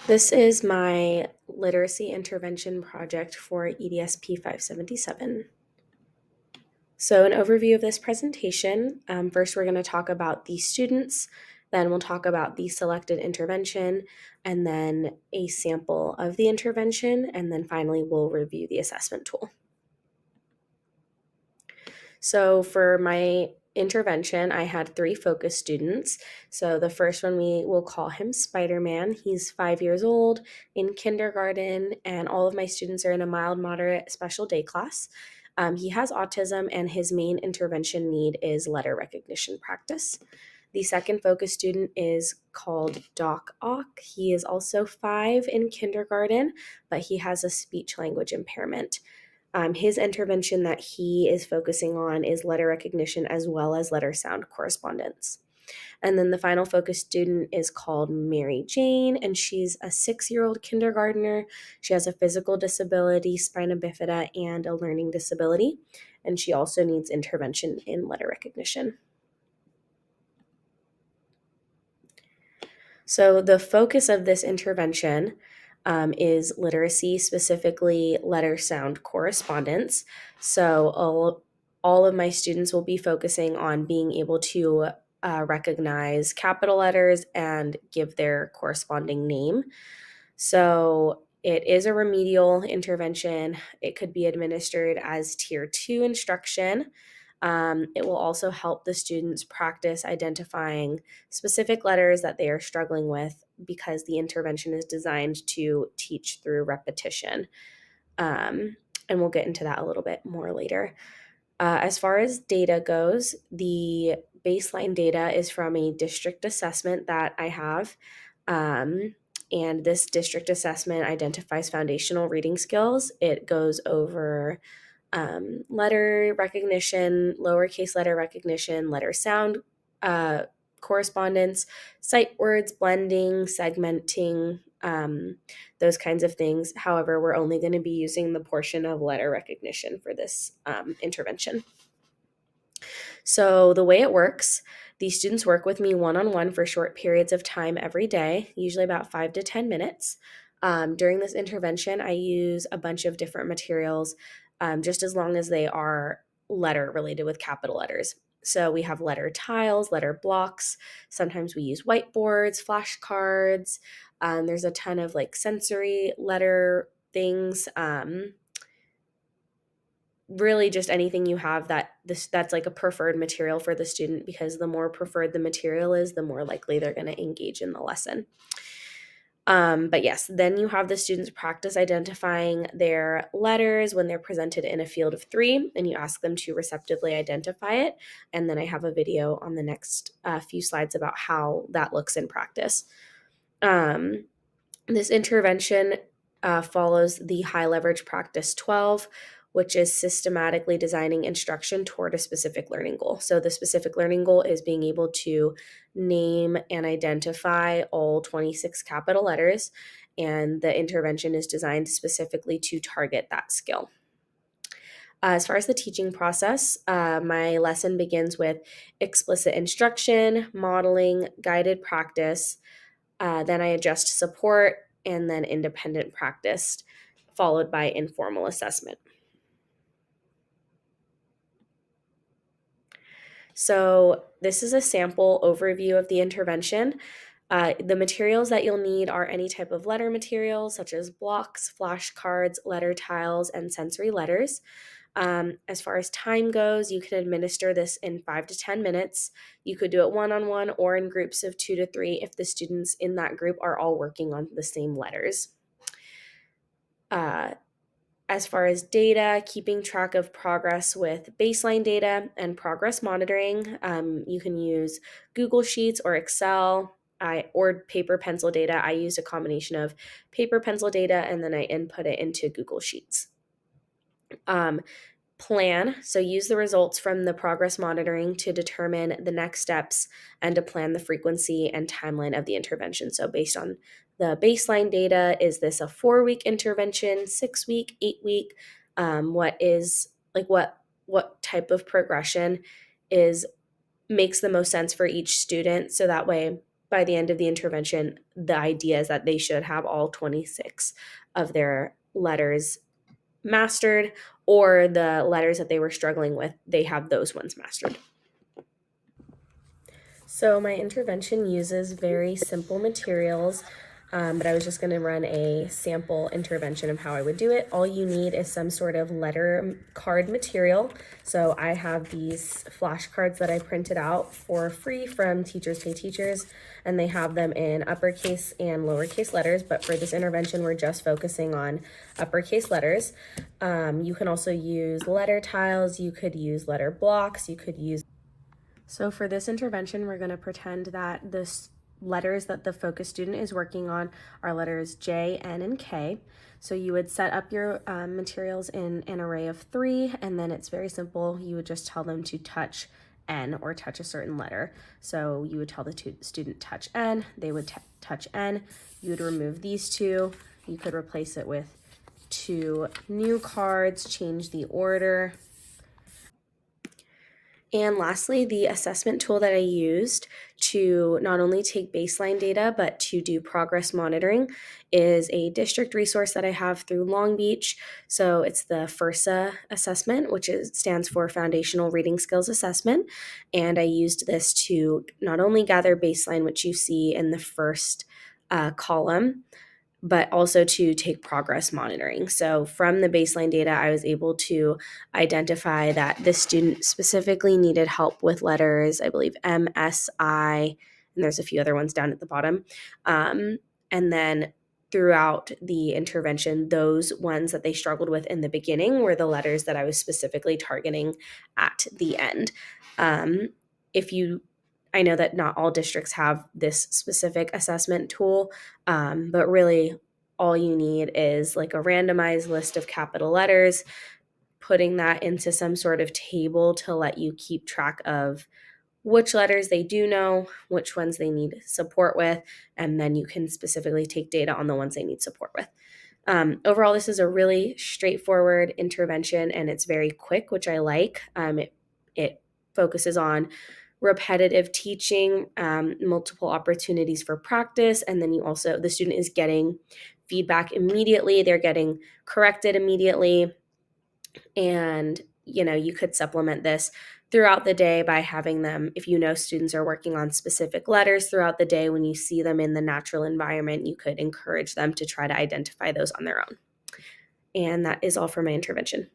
This is my literacy intervention project for EDSP 577. So an overview of this presentation, first we're going to talk about the students, then we'll talk about the selected intervention, and then a sample of the intervention, and then finally we'll review the assessment tool. So for my intervention, I had 3 focus students. So the first one, we will call him Spider-Man. He's 5 years old, in kindergarten, and all of my students are in a mild, moderate special day class. He has autism, and his main intervention need is letter recognition practice. The second focus student is called Doc Ock. He is also 5 in kindergarten, but he has a speech language impairment. His intervention that he is focusing on is letter recognition as well as letter sound correspondence. And then the final focus student is called Mary Jane, and she's a 6-year-old kindergartner. She has a physical disability, spina bifida, and a learning disability, and she also needs intervention in letter recognition. So the focus of this intervention is literacy, specifically letter sound correspondence. So all of my students will be focusing on being able to recognize capital letters and give their corresponding name. So it is a remedial intervention. It could be administered as Tier 2 instruction. It will also help the students practice identifying specific letters that they are struggling with because the intervention is designed to teach through repetition. And we'll get into that a little bit more later. As far as data goes, the baseline data is from a district assessment that I have. And this district assessment identifies foundational reading skills. It goes over letter recognition, lowercase letter recognition, letter sound correspondence, sight words, blending, segmenting, those kinds of things. However, we're only going to be using the portion of letter recognition for this intervention. So the way it works, these students work with me one-on-one for short periods of time every day, usually about 5 to 10 minutes. During this intervention, I use a bunch of different materials, just as long as they are letter related with capital letters. So we have letter tiles, letter blocks. Sometimes we use whiteboards, flashcards. There's a ton of like sensory letter things. Really just anything you have that's like a preferred material for the student, because the more preferred the material is, the more likely they're going to engage in the lesson. But yes, then you have the students practice identifying their letters when they're presented in a field of 3, and you ask them to receptively identify it. And then I have a video on the next few slides about how that looks in practice. This intervention follows the high leverage practice 12, which is systematically designing instruction toward a specific learning goal. So the specific learning goal is being able to name and identify all 26 capital letters, and the intervention is designed specifically to target that skill. As far as the teaching process, my lesson begins with explicit instruction, modeling, guided practice. Then I adjust support, and then independent practice, followed by informal assessment. So this is a sample overview of the intervention. The materials that you'll need are any type of letter materials, such as blocks, flashcards, letter tiles, and sensory letters. As far as time goes, you can administer this in 5 to 10 minutes. You could do it one-on-one or in groups of 2 to 3 if the students in that group are all working on the same letters. As far as data, keeping track of progress with baseline data and progress monitoring, you can use Google Sheets or Excel or paper pencil data. I used a combination of paper pencil data and then I input it into Google Sheets. Plan, so use the results from the progress monitoring to determine the next steps and to plan the frequency and timeline of the intervention. So based on the baseline data, is this a 4-week intervention, 6-week, 8-week? What type of progression makes the most sense for each student? So that way by the end of the intervention, the idea is that they should have all 26 of their letters mastered, or the letters that they were struggling with, they have those ones mastered. So my intervention uses very simple materials, but I was just going to run a sample intervention of how I would do it. All you need is some sort of letter card material. So I have these flashcards that I printed out for free from Teachers Pay Teachers, and they have them in uppercase and lowercase letters, but for this intervention, we're just focusing on uppercase letters. You can also use letter tiles, you could use letter blocks, you could use. So for this intervention, we're going to pretend that the letters that the focus student is working on are letters J, N, and K. So you would set up your materials in an array of 3, and then it's very simple. You would just tell them to touch N or touch a certain letter. So you would tell the student touch N, they would touch N. You would remove these 2. You could replace it with 2 new cards, change the order. And lastly, the assessment tool that I used to not only take baseline data, but to do progress monitoring is a district resource that I have through Long Beach. So it's the FIRSA assessment, which stands for Foundational Reading Skills Assessment. And I used this to not only gather baseline, which you see in the first column, but also to take progress monitoring. So from the baseline data, I was able to identify that this student specifically needed help with letters, I believe M, S, I, and there's a few other ones down at the bottom. And then throughout the intervention, those ones that they struggled with in the beginning were the letters that I was specifically targeting at the end. I know that not all districts have this specific assessment tool, but really all you need is like a randomized list of capital letters, putting that into some sort of table to let you keep track of which letters they do know, which ones they need support with, and then you can specifically take data on the ones they need support with. Overall, this is a really straightforward intervention, and it's very quick, which I like. It focuses on repetitive teaching, multiple opportunities for practice, and then the student is getting feedback immediately, they're getting corrected immediately, and you could supplement this throughout the day by having them, if students are working on specific letters throughout the day, when you see them in the natural environment, you could encourage them to try to identify those on their own. And that is all for my intervention.